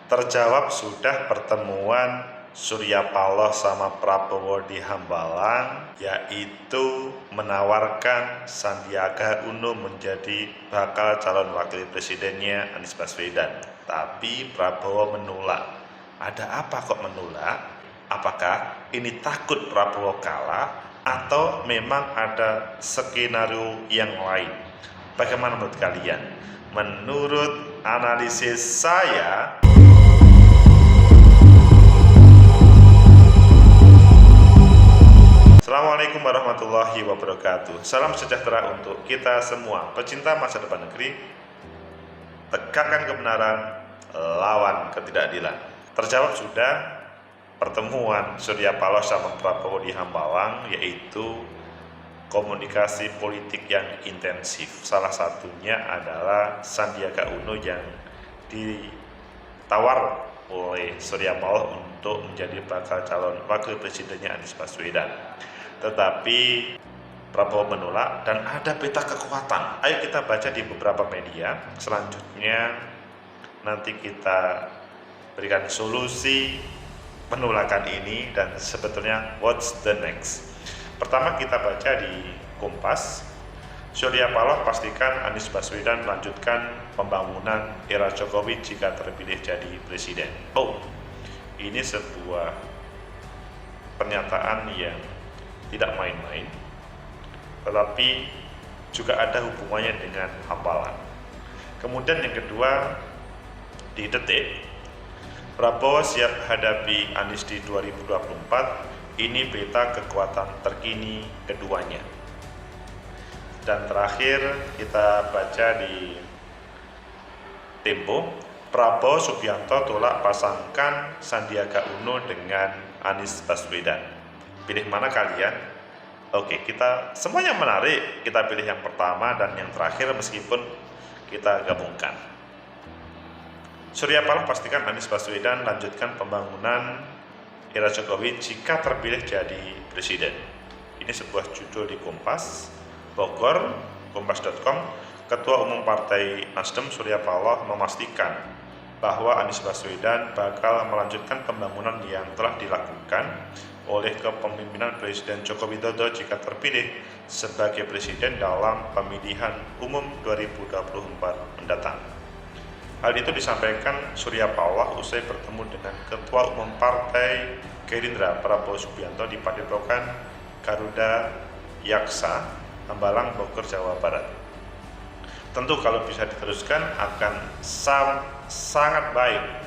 Terjawab sudah pertemuan Surya Paloh sama Prabowo di Hambalang, yaitu menawarkan Sandiaga Uno menjadi bakal calon wakil presidennya Anies Baswedan. Tapi Prabowo menolak. Ada apa kok menolak? Apakah ini takut Prabowo kalah atau memang ada skenario yang lain? Bagaimana menurut kalian? Menurut analisis saya, Assalamualaikum warahmatullahi wabarakatuh. Salam sejahtera untuk kita semua, pecinta masa depan negeri. Tegakkan kebenaran, lawan ketidakadilan. Terjawab sudah pertemuan Surya Paloh sama Prabowo di Hambalang, yaitu komunikasi politik yang intensif. Salah satunya adalah Sandiaga Uno yang ditawar oleh Surya Paloh untuk menjadi bakal calon wakil presidennya Anies Baswedan. Tetapi Prabowo menolak dan ada peta kekuatan. Ayo kita baca di beberapa media. Selanjutnya nanti kita berikan solusi penolakan ini dan sebetulnya what's the next. Pertama kita baca di Kompas. Surya Paloh pastikan Anies Baswedan melanjutkan pembangunan era Jokowi jika terpilih jadi presiden. Oh, ini sebuah pernyataan yang tidak main-main, tetapi juga ada hubungannya dengan Hambalang. Kemudian yang kedua, di Detik, Prabowo siap hadapi Anies di 2024, ini peta kekuatan terkini keduanya. Dan terakhir kita baca di Tempo, Prabowo Subianto tolak pasangkan Sandiaga Uno dengan Anies Baswedan. Pilih mana kalian? Oke, kita semuanya menarik. Kita pilih yang pertama dan yang terakhir meskipun kita gabungkan. Surya Paloh pastikan Anies Baswedan lanjutkan pembangunan era Jokowi jika terpilih jadi presiden. Ini sebuah judul di Kompas. Bogor, kompas.com, Ketua Umum Partai Nasdem Surya Paloh memastikan bahwa Anies Baswedan bakal melanjutkan pembangunan yang telah dilakukan oleh kepemimpinan Presiden Joko Widodo jika terpilih sebagai presiden dalam pemilihan umum 2024 mendatang. Hal itu disampaikan Surya Paloh usai bertemu dengan Ketua Umum Partai Gerindra Prabowo Subianto di Padepokan Garuda Yaksa, Hambalang, Bogor, Jawa Barat. Tentu kalau bisa diteruskan akan sangat baik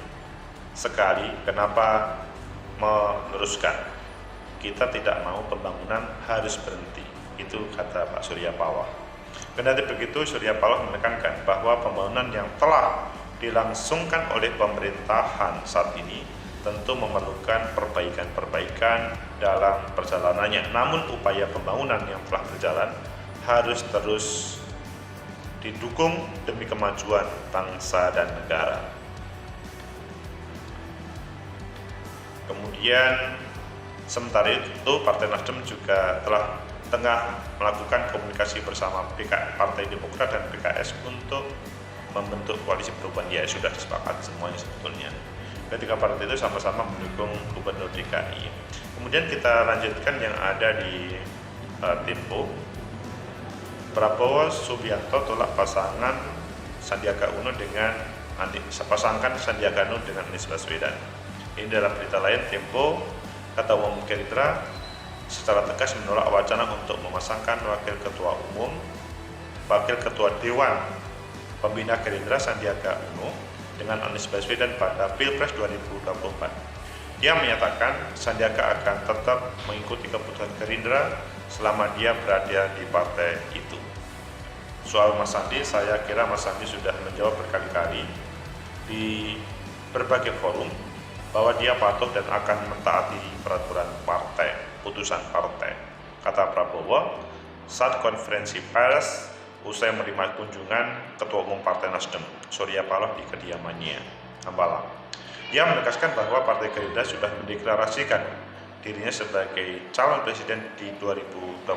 sekali. Kenapa meneruskan? Kita tidak mau pembangunan harus berhenti. Itu kata Pak Surya Paloh. Kendati begitu, Surya Paloh menekankan bahwa pembangunan yang telah dilangsungkan oleh pemerintahan saat ini tentu memerlukan perbaikan-perbaikan dalam perjalanannya. Namun upaya pembangunan yang telah berjalan harus terus didukung demi kemajuan bangsa dan negara. Kemudian sementara itu Partai Nasdem juga tengah melakukan komunikasi bersama Partai Demokrat dan PKS untuk membentuk koalisi perubahan. Ya sudah disepakati semuanya sebetulnya. Ketiga partai itu sama-sama mendukung Gubernur DKI. Kemudian kita lanjutkan yang ada di Tempo. Prabowo Subianto tolak pasangan Sandiaga Uno dengan Anies Baswedan. Ini dalam berita lain, Tempo, Ketua Umum Gerindra secara tegas menolak wacana untuk memasangkan Wakil Ketua Dewan Pembina Gerindra Sandiaga Uno dengan Anies Baswedan pada Pilpres 2024. Dia menyatakan Sandiaga akan tetap mengikuti keputusan Gerindra selama dia berada di partai itu. Soal Mas Sandi, saya kira Mas Sandi sudah menjawab berkali-kali di berbagai forum bahwa dia patuh dan akan mentaati peraturan partai, putusan partai. Kata Prabowo saat konferensi pers usai menerima kunjungan Ketua Umum Partai Nasdem Surya Paloh di kediamannya Hambalang. Dia menegaskan bahwa Partai Gerindra sudah mendeklarasikan dirinya sebagai calon presiden di 2024,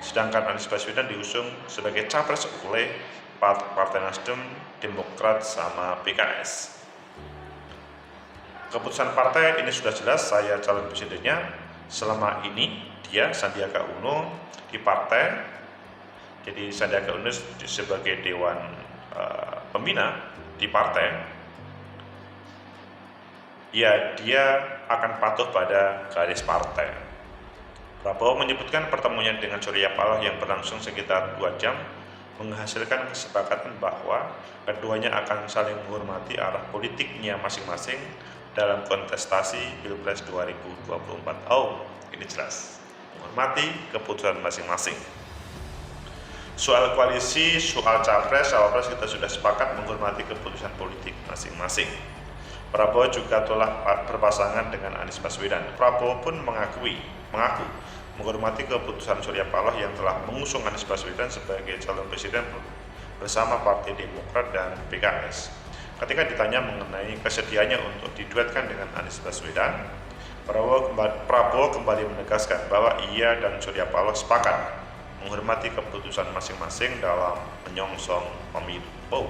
sedangkan Anies Baswedan diusung sebagai capres oleh Partai Nasdem, Demokrat, sama PKS. keputusan partai ini sudah jelas, saya calon presidennya. Selama ini dia Sandiaga Uno di partai, jadi Sandiaga Uno sebagai dewan pembina di partai, ya dia akan patuh pada garis partai. Prabowo menyebutkan pertemuannya dengan Surya Paloh yang berlangsung sekitar 2 jam menghasilkan kesepakatan bahwa keduanya akan saling menghormati arah politiknya masing-masing dalam kontestasi Pilpres 2024. Oh, ini jelas. Menghormati keputusan masing-masing. Soal koalisi, soal capres, cawapres kita sudah sepakat menghormati keputusan politik masing-masing. Prabowo juga telah berpasangan dengan Anies Baswedan. Prabowo pun mengaku menghormati keputusan Surya Paloh yang telah mengusung Anies Baswedan sebagai calon presiden bersama Partai Demokrat dan PKS. Ketika ditanya mengenai kesediaannya untuk diduetkan dengan Anies Baswedan, Prabowo kembali menegaskan bahwa ia dan Surya Paloh sepakat menghormati keputusan masing-masing dalam menyongsong pemilu.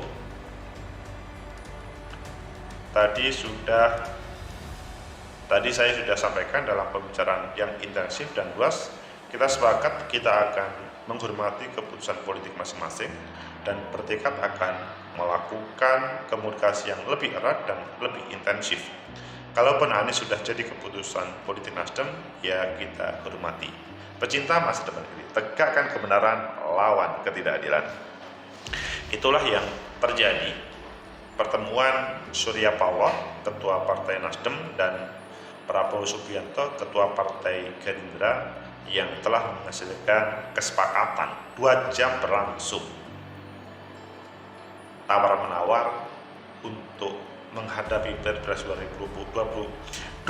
Tadi saya sudah sampaikan dalam pembicaraan yang intensif dan luas, kita sepakat kita akan menghormati keputusan politik masing-masing dan bertekad akan melakukan komunikasi yang lebih erat dan lebih intensif. Kalaupun Anies sudah jadi keputusan politik Nasdem, ya kita hormati. Pecinta masa depan ini, tegakkan kebenaran, lawan ketidakadilan. Itulah yang terjadi. Pertemuan Surya Paloh, Ketua Partai Nasdem, dan Prabowo Subianto, Ketua Partai Gerindra, yang telah menghasilkan kesepakatan 2 jam berlangsung tawar-menawar untuk menghadapi Pilpres 2024,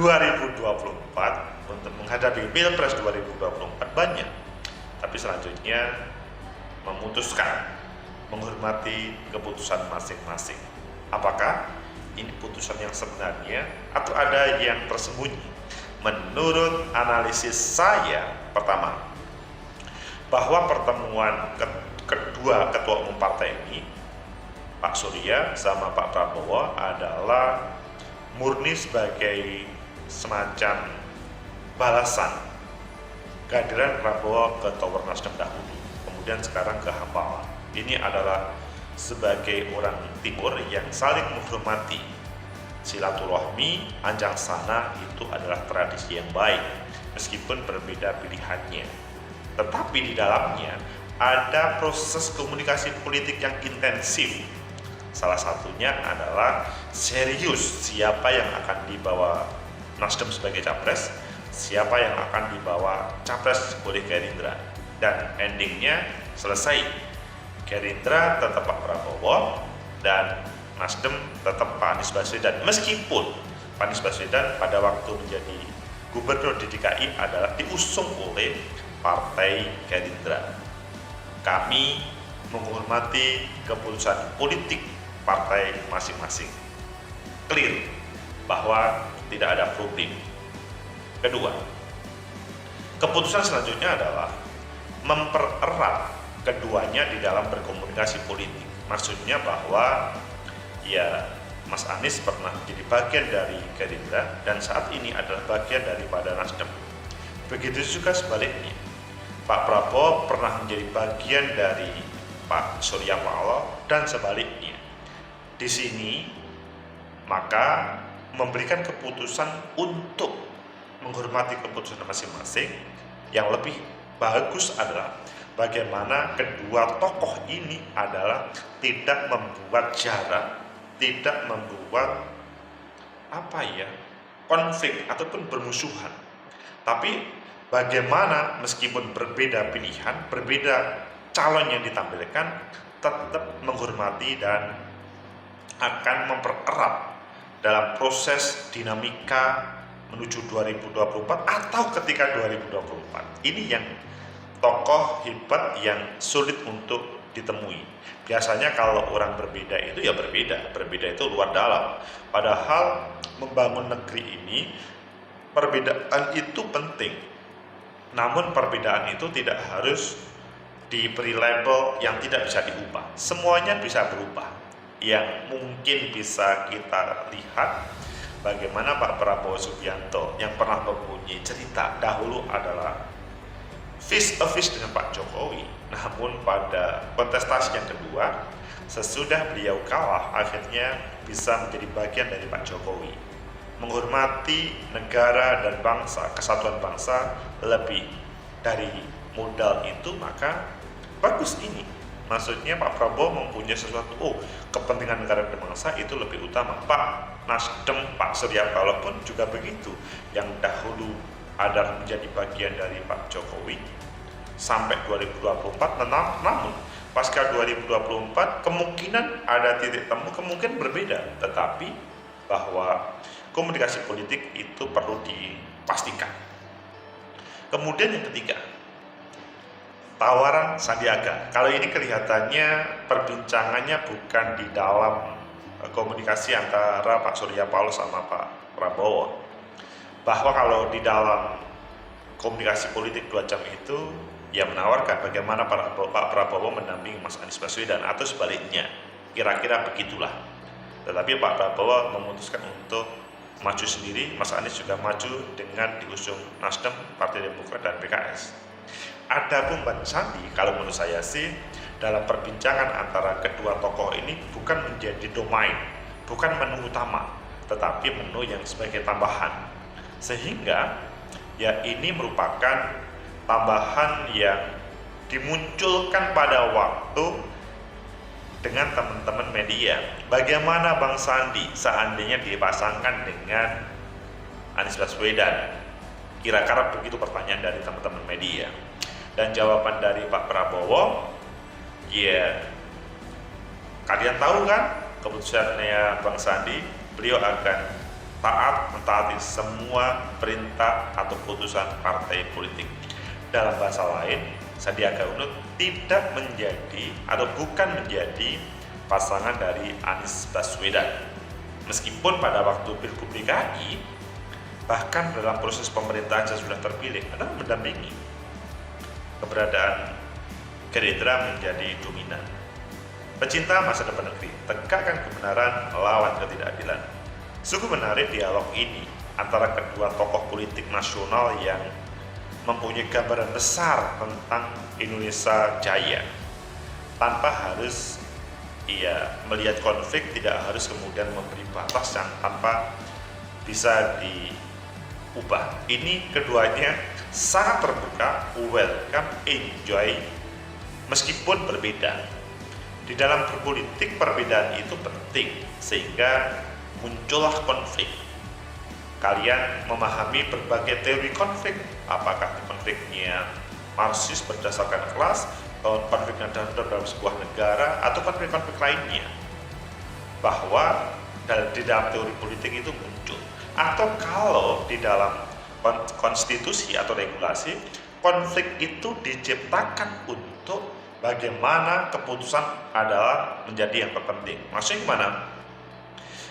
untuk menghadapi Pilpres 2024 banyak, tapi selanjutnya memutuskan menghormati keputusan masing-masing. Apakah ini putusan yang sebenarnya atau ada yang tersembunyi? Menurut analisis saya, pertama, bahwa pertemuan kedua ketua umum partai ini, Pak Surya sama Pak Prabowo, adalah murni sebagai semacam balasan kehadiran Prabowo ke Tower Nasdem dahulu, kemudian sekarang ke Hambalang. Ini adalah sebagai orang timur yang saling menghormati. Silaturahmi, anjang sana itu adalah tradisi yang baik, meskipun berbeda pilihannya. Tetapi di dalamnya ada proses komunikasi politik yang intensif. Salah satunya adalah serius siapa yang akan dibawa Nasdem sebagai capres, siapa yang akan dibawa capres oleh Gerindra. Dan endingnya selesai. Gerindra tetap Pak Prabowo dan Nasdem tetap Pak Anies Baswedan. Meskipun Pak Anies Baswedan pada waktu menjadi gubernur di DKI adalah diusung oleh Partai Gerindra. Kami menghormati keputusan politik partai masing-masing. Clear bahwa tidak ada problem. Kedua, keputusan selanjutnya adalah mempererat keduanya di dalam berkomunikasi politik. Maksudnya bahwa ya Mas Anies pernah menjadi bagian dari Gerindra dan saat ini adalah bagian daripada Nasdem. Begitu juga sebaliknya. Pak Prabowo pernah menjadi bagian dari Pak Surya Paloh dan sebaliknya. Di sini maka memberikan keputusan untuk menghormati keputusan masing-masing. Yang lebih bagus adalah bagaimana kedua tokoh ini adalah tidak membuat jarak, tidak membuat konflik ataupun bermusuhan. Tapi bagaimana meskipun berbeda pilihan, berbeda calon yang ditampilkan, tetap menghormati dan akan mempererat dalam proses dinamika menuju 2024 atau ketika 2024. Ini yang tokoh hebat yang sulit untuk ditemui. Biasanya kalau orang berbeda itu ya berbeda itu luar dalam. Padahal membangun negeri ini perbedaan itu penting. Namun perbedaan itu tidak harus diberi label yang tidak bisa diubah. Semuanya bisa berubah. Yang mungkin bisa kita lihat bagaimana Pak Prabowo Subianto yang pernah mempunyai cerita dahulu adalah face to face dengan Pak Jokowi, namun pada kontestasi yang kedua sesudah beliau kalah akhirnya bisa menjadi bagian dari Pak Jokowi, menghormati negara dan bangsa, kesatuan bangsa lebih dari modal itu. Maka bagus ini, maksudnya Pak Prabowo mempunyai sesuatu, kepentingan negara dan bangsa itu lebih utama. Pak Nasdem, Pak Surya Paloh pun juga begitu, yang dahulu ada menjadi bagian dari Pak Jokowi sampai 2024, namun pasca 2024 kemungkinan ada titik temu, kemungkinan berbeda, tetapi bahwa komunikasi politik itu perlu dipastikan. Kemudian yang ketiga, tawaran Sandiaga. Kalau ini kelihatannya perbincangannya bukan di dalam komunikasi antara Pak Surya Paloh sama Pak Prabowo, bahwa kalau di dalam komunikasi politik 2 jam itu ia menawarkan bagaimana Pak Prabowo mendampingi Mas Anies Baswedan atau sebaliknya, kira-kira begitulah. Tetapi Pak Prabowo memutuskan untuk maju sendiri, Mas Anies juga maju dengan diusung Nasdem, Partai Demokrat dan PKS. Adapun Bang Sandi, kalau menurut saya sih dalam perbincangan antara kedua tokoh ini bukan menjadi domain, bukan menu utama, tetapi menu yang sebagai tambahan. Sehingga ya ini merupakan tambahan yang dimunculkan pada waktu dengan teman-teman media. Bagaimana Bang Sandi seandainya dipasangkan dengan Anies Baswedan? Kira-kira begitu pertanyaan dari teman-teman media. Dan jawaban dari Pak Prabowo, ya kalian tahu kan keputusannya Bang Sandi, beliau akan mentaati semua perintah atau putusan partai politik. Dalam bahasa lain, Sandiaga Uno tidak menjadi atau bukan menjadi pasangan dari Anies Baswedan. Meskipun pada waktu Pilgub DKI, bahkan dalam proses pemerintahan yang sudah terpilih, adalah mendampingi. Keberadaan Gerindra menjadi dominan. Pecinta masa depan negeri, tegakkan kebenaran, lawan ketidakadilan. Sungguh menarik dialog ini antara kedua tokoh politik nasional yang mempunyai gambaran besar tentang Indonesia Jaya, tanpa harus melihat konflik, tidak harus kemudian memberi batas yang tanpa bisa diubah. Ini keduanya sangat terbuka, welcome, enjoy, meskipun berbeda. Di dalam berpolitik perbedaan itu penting, sehingga muncullah konflik. Kalian memahami berbagai teori konflik, apakah konfliknya Marxis berdasarkan kelas, atau konfliknya dalam sebuah negara, atau konflik-konflik lainnya, bahwa di dalam teori politik itu muncul. Atau kalau di dalam konstitusi atau regulasi, konflik itu diciptakan untuk bagaimana keputusan adalah menjadi yang terpenting. Maksudnya gimana?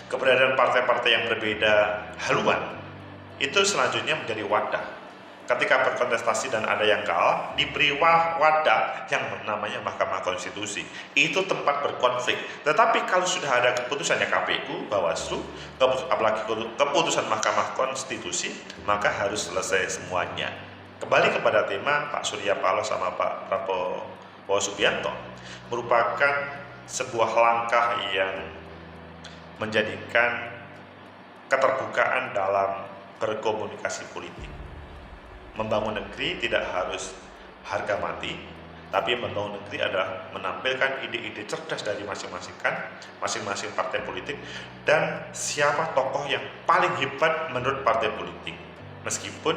Keberadaan partai-partai yang berbeda haluan itu selanjutnya menjadi wadah. Ketika berkontestasi dan ada yang kalah, diberi wadah yang namanya Mahkamah Konstitusi. Itu tempat berkonflik. Tetapi kalau sudah ada keputusannya KPU, Bawaslu, apalagi keputusan Mahkamah Konstitusi, maka harus selesai semuanya. Kembali kepada tema Pak Surya Paloh sama Pak Prabowo Subianto, merupakan sebuah langkah yang menjadikan keterbukaan dalam berkomunikasi politik. Membangun negeri tidak harus harga mati, tapi membangun negeri adalah menampilkan ide-ide cerdas dari masing-masing partai politik dan siapa tokoh yang paling hebat menurut partai politik. Meskipun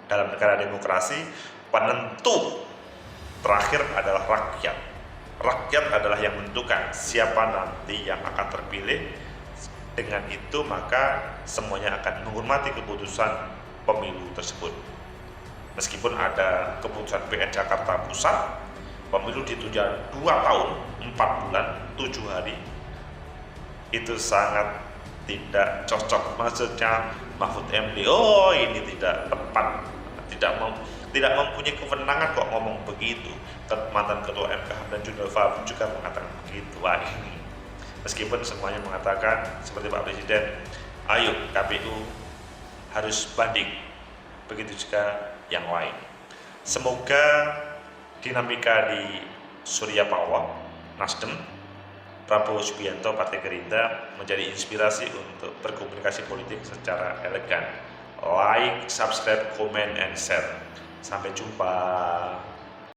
dalam negara demokrasi penentu terakhir adalah rakyat. Rakyat adalah yang menentukan siapa nanti yang akan terpilih. Dengan itu maka semuanya akan menghormati keputusan pemilu tersebut. Meskipun ada keputusan PN Jakarta Pusat, pemilu ditunda 2 tahun, 4 bulan, 7 hari, itu sangat tidak cocok. Maksudnya Mahfud MD, ini tidak tepat, tidak mempunyai kewenangan kok ngomong begitu. Mantan Ketua MK dan Junilva juga mengatakan begitu. Wah, ini meskipun semuanya mengatakan seperti Pak Presiden, Ayo KPU harus banding, begitu juga yang lain. Semoga dinamika di Surya Paloh, Nasdem, Prabowo Subianto, Partai Gerindra menjadi inspirasi untuk berkomunikasi politik secara elegan. Like, subscribe, comment, and share. Sampai jumpa.